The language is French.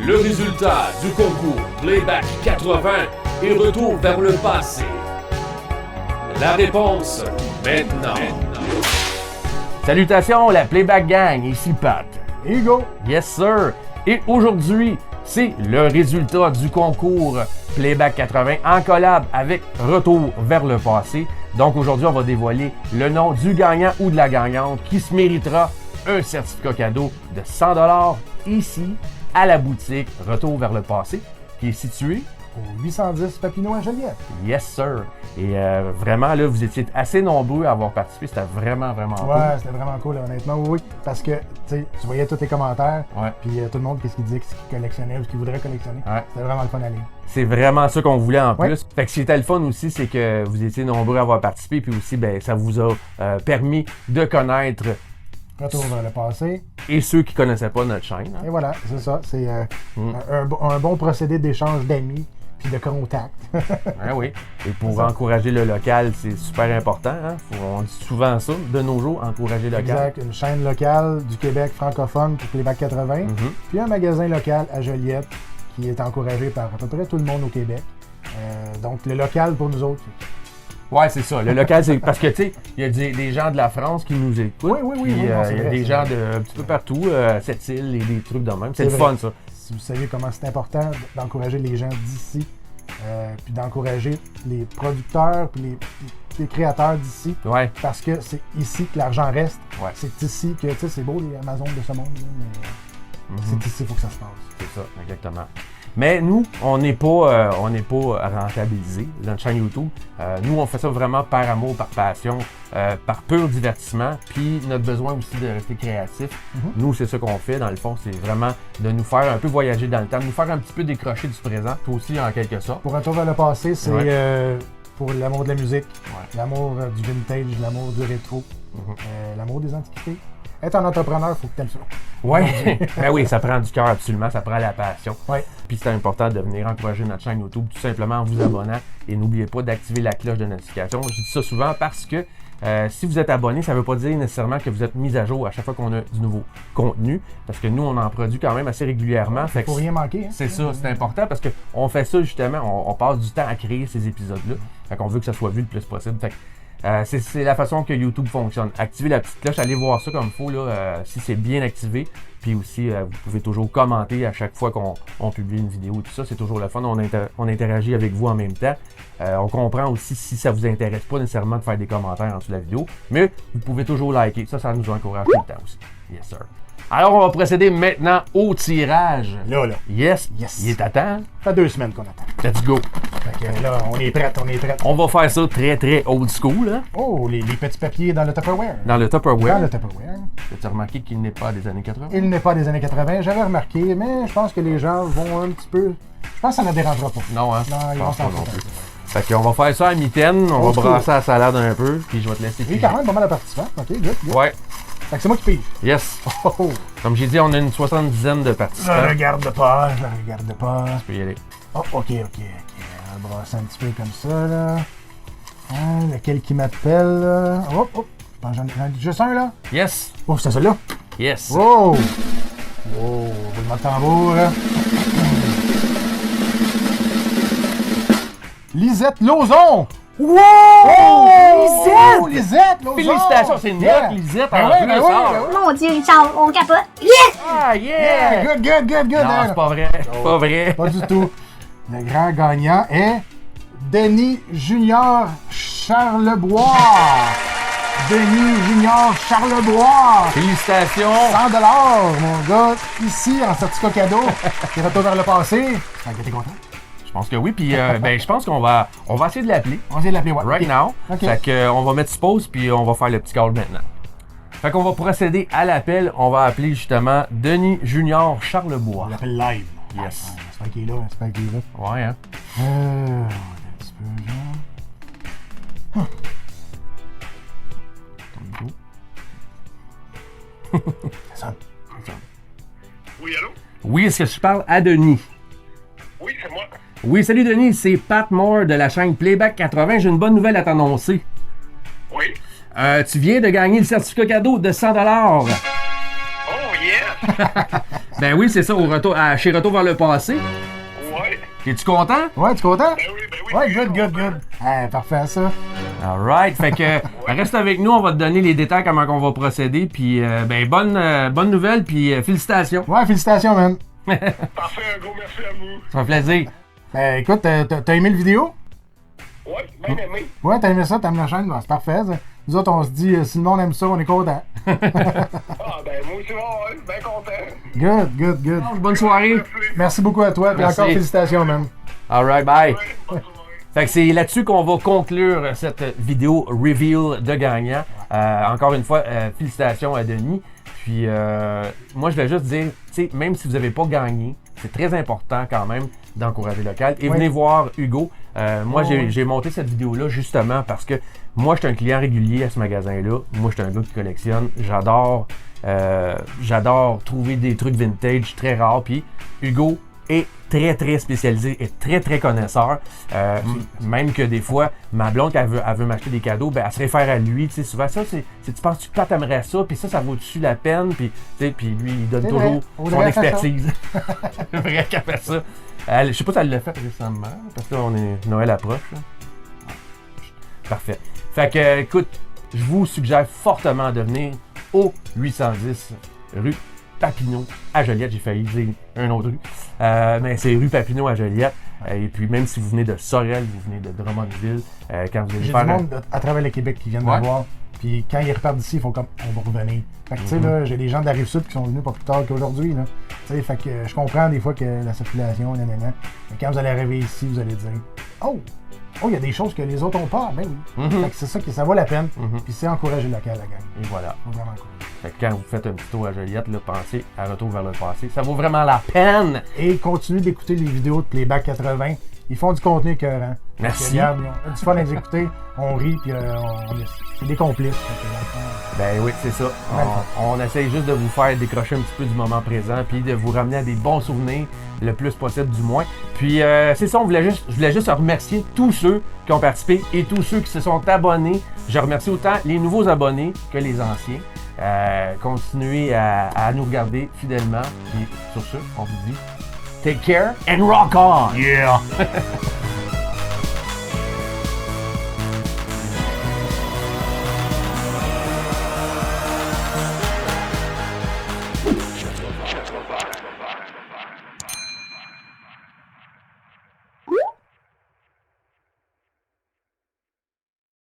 Le résultat du concours Playback 80 et retour vers le passé. La réponse maintenant. Salutations la Playback Gang, ici Pat. Hugo. Yes sir. Et aujourd'hui, c'est le résultat du concours Playback 80 en collab avec Retour vers le passé. Donc aujourd'hui, on va dévoiler le nom du gagnant ou de la gagnante qui se méritera un certificat cadeau de 100$ ici à la boutique Retour vers le passé qui est située Au 810 Papineau à Joliette. Yes sir. Et vraiment là, vous étiez assez nombreux à avoir participé, c'était vraiment cool. Ouais, c'était vraiment cool honnêtement, oui. Parce que tu voyais tous les commentaires, Ouais. puis tout le monde qu'est-ce qu'il disait, qu'est-ce qu'il collectionnait ou ce qu'il voudrait collectionner. Ouais. C'était vraiment le fun à lire. C'est vraiment ça qu'on voulait en Ouais. plus. Fait que ce qui était le fun aussi, c'est que vous étiez nombreux à avoir participé, puis aussi, ben, ça vous a permis de connaître Retour vers le passé. et ceux qui connaissaient pas notre chaîne. Hein. Et voilà, c'est ça. C'est un bon procédé d'échange d'amis puis de contacts. Ah oui. Et pour Ça. encourager le local, c'est super important. Hein? On dit souvent ça, de nos jours, encourager le local. Exact. Une chaîne locale du Québec francophone pour Playback 80. Mhm. Puis un magasin local à Joliette qui est encouragé par à peu près tout le monde au Québec. Donc le local pour nous autres. Ouais, c'est ça. Le local, c'est parce que, tu sais, il y a des gens de la France qui nous écoutent. Oui, Puis, non, c'est il y a vrai, des c'est gens vrai. de un petit peu partout, cette île et des trucs de même. C'est C'est le vrai. fun, ça. Si vous savez comment c'est important d'encourager les gens d'ici, puis d'encourager les producteurs puis les créateurs d'ici, Ouais. parce que c'est ici que l'argent reste. Ouais. C'est ici que, tu sais, c'est beau les Amazones de ce monde, là, mais c'est ici qu'il faut que ça se passe. C'est ça, exactement. Mais nous, on n'est pas rentabilisés dans notre chaîne YouTube. Nous, on fait ça vraiment par amour, par passion, par pur divertissement. Puis notre besoin aussi de rester créatif. Nous, c'est ça qu'on fait. Dans le fond, c'est vraiment de nous faire un peu voyager dans le temps, de nous faire un petit peu décrocher du présent, toi aussi en quelque sorte. Pour Retour vers le passé, c'est Ouais. pour l'amour de la musique, Ouais. l'amour du vintage, l'amour du rétro, l'amour des antiquités. Être un entrepreneur, il faut que tu aimes ça. Ouais, ben oui, ça prend du cœur absolument, ça prend la passion. Ouais. Puis c'est important de venir encourager notre chaîne YouTube tout simplement en vous abonnant et n'oubliez pas d'activer la cloche de notification. Je dis ça souvent parce que si vous êtes abonné, ça ne veut pas dire nécessairement que vous êtes mis à jour à chaque fois qu'on a du nouveau contenu parce que nous, on en produit quand même assez régulièrement. Fait que Faut rien manquer. Hein? c'est ça, c'est important parce qu'on fait ça justement, on passe du temps à créer ces épisodes-là. Fait qu'on veut que ça soit vu le plus possible. Fait que, c'est la façon que YouTube fonctionne. Activez la petite cloche, allez voir ça comme il faut, là, si c'est bien activé. Puis aussi, vous pouvez toujours commenter à chaque fois qu'on publie une vidéo et tout ça. C'est toujours le fun. On interagit avec vous en même temps. On comprend aussi si ça vous intéresse pas nécessairement de faire des commentaires en dessous de la vidéo. Mais vous pouvez toujours liker. Ça nous encourage tout le temps aussi. Yes, sir. Alors, on va procéder maintenant au tirage. Là. Yes. Yes. Il est à temps. Ça fait 2 semaines qu'on attend. Let's go. Fait que là, on est prêts. On va faire ça très old school, hein? Oh, les petits papiers dans le Tupperware. Dans le Tupperware. Dans le Tupperware. As-tu remarqué qu'il n'est pas des années 80? Il n'est pas des années 80, j'avais remarqué, mais je pense que les gens vont un petit peu... Je pense que ça ne dérangera pas. Non, hein? Non, ils Je vont pense pas s'en non foutre. plus. Fait qu'on va faire ça à mi-taine, on Old va school. brasser la salade un peu, puis je vais te laisser Oui, piger. quand même, pas mal de participants. OK, good. Ouais, Fait que c'est moi qui pige. yes. Oh, oh. Comme j'ai dit, on a une 70aine de Je participants. regarde pas, je regarde pas. Tu peux y aller. Oh, OK. On va brasser un petit peu comme ça, là. Lequel qui m'appelle, là. Oh. Je pense que j'en ai juste un, là. Yes, Oh, c'est celui-là. yes. Oh, roulement de tambour, là. Lisette Lauzon! Wow! Oh, Lisette Lauzon! Félicitations, c'est une Yeah. note, Lisette, Ben en oui, plus. ben oui, Ah. ben oui. Mon Dieu, Richard, on capote. Yes! Ah, yeah! Good. Non, hein. c'est pas vrai, c'est pas vrai. Pas du tout. Le grand gagnant est Denis Junior Charlebois. Denis Junior Charlebois. Félicitations. 100 mon gars, ici en certificat cadeau. Qui retourne vers le passé. Fait que t'es content? Je pense que oui, puis ben, je pense qu'on va essayer de l'appeler. On va essayer de l'appeler, ouais. Right Ok. now. Ok. Fait que, on va mettre pause puis on va faire le petit call maintenant. Fait qu'on va procéder à l'appel. On va appeler justement Denis Junior Charlebois. On l'appelle live. Yes. J'espère qu'il est là, Ouais, hein? un petit peu, genre. Ça sonne. Oui, allô? Oui, est-ce que je parle à Denis? Oui, c'est moi. Oui, salut Denis, c'est Pat Moore de la chaîne Playback 80. J'ai une bonne nouvelle à t'annoncer. Oui. Tu viens de gagner le certificat cadeau de 100$. Oh, yeah! Ben oui, c'est ça, chez Retour vers le passé. Ouais. Es-tu content? Ouais, tu es content? Ben oui. Ouais, good. Parfait, ça. Alright, fait que reste avec nous, on va te donner les détails comment on va procéder, puis bonne nouvelle, puis félicitations. Ouais, félicitations, man. Parfait, un gros merci à vous. Ça fait plaisir. Ben, écoute, t'as aimé le vidéo? Ouais, bien aimé. Ouais, t'as aimé ça, t'aimes la chaîne? Ben, c'est parfait, ça. Nous autres, on se dit, si le monde aime ça, on est content. Ah, ben moi aussi, ouais, bien content. Good. Bonne soirée. Merci beaucoup à toi, puis Merci. encore félicitations, man. Alright, bye. Ouais, bonne soirée. Fait que c'est là-dessus qu'on va conclure cette vidéo reveal de gagnant. Encore une fois, félicitations à Denis. Puis moi, je vais juste dire, tu sais, même si vous n'avez pas gagné, c'est très important quand même d'encourager local. Et venez voir Hugo. Moi, j'ai monté cette vidéo-là justement parce que moi, je suis un client régulier à ce magasin-là. Moi, je suis un gars qui collectionne. J'adore trouver des trucs vintage très rares. Puis Hugo est très spécialisé et très connaisseur. Même que des fois, ma blonde, elle veut m'acheter des cadeaux, ben, elle se réfère à lui. Tu sais, souvent, ça, tu penses-tu que toi, t'aimerais ça, puis ça vaut-tu la peine, puis lui, il donne C'est toujours vrai. son expertise. C'est vrai qu'elle fait ça. Je sais pas si elle l'a fait récemment, parce que là, Noël approche. Là. Parfait. Fait que, écoute, je vous suggère fortement de venir au 810 rue Papineau à Joliette. J'ai failli dire un autre rue. Mais c'est rue Papineau à Joliette. Et puis même si vous venez de Sorel, vous venez de Drummondville, quand vous allez J'ai faire du monde à travers le Québec qui viennent me voir. Puis quand ils repartent d'ici, ils font comme on va revenir. Fait que tu sais, là, j'ai des gens de la Rive-Sud qui sont venus pas plus tard qu'aujourd'hui. Là. Tu sais, fait que je comprends des fois que la circulation, nanana. Mais quand vous allez arriver ici, vous allez dire oh, il y a des choses que les autres ont pas. Ben oui. Fait que c'est ça que ça vaut la peine. Puis c'est encourager le local, la gang. Et voilà. Faut vraiment encourager. Fait que quand vous faites un petit tour à Joliette, là, pensez à Retour vers le passé. Ça vaut vraiment la peine. Et continuez d'écouter les vidéos de Playback 80. Ils font du contenu écœurant. Merci. Regarde, on a du fun à les écouter. On rit, puis c'est des complices. Ben oui, c'est ça. On essaye juste de vous faire décrocher un petit peu du moment présent, puis de vous ramener à des bons souvenirs, le plus possible du moins. Puis c'est ça, je voulais juste remercier tous ceux qui ont participé et tous ceux qui se sont abonnés. Je remercie autant les nouveaux abonnés que les anciens. Continuez à nous regarder fidèlement. Et sur ce, on vous dit take care and rock on! Yeah!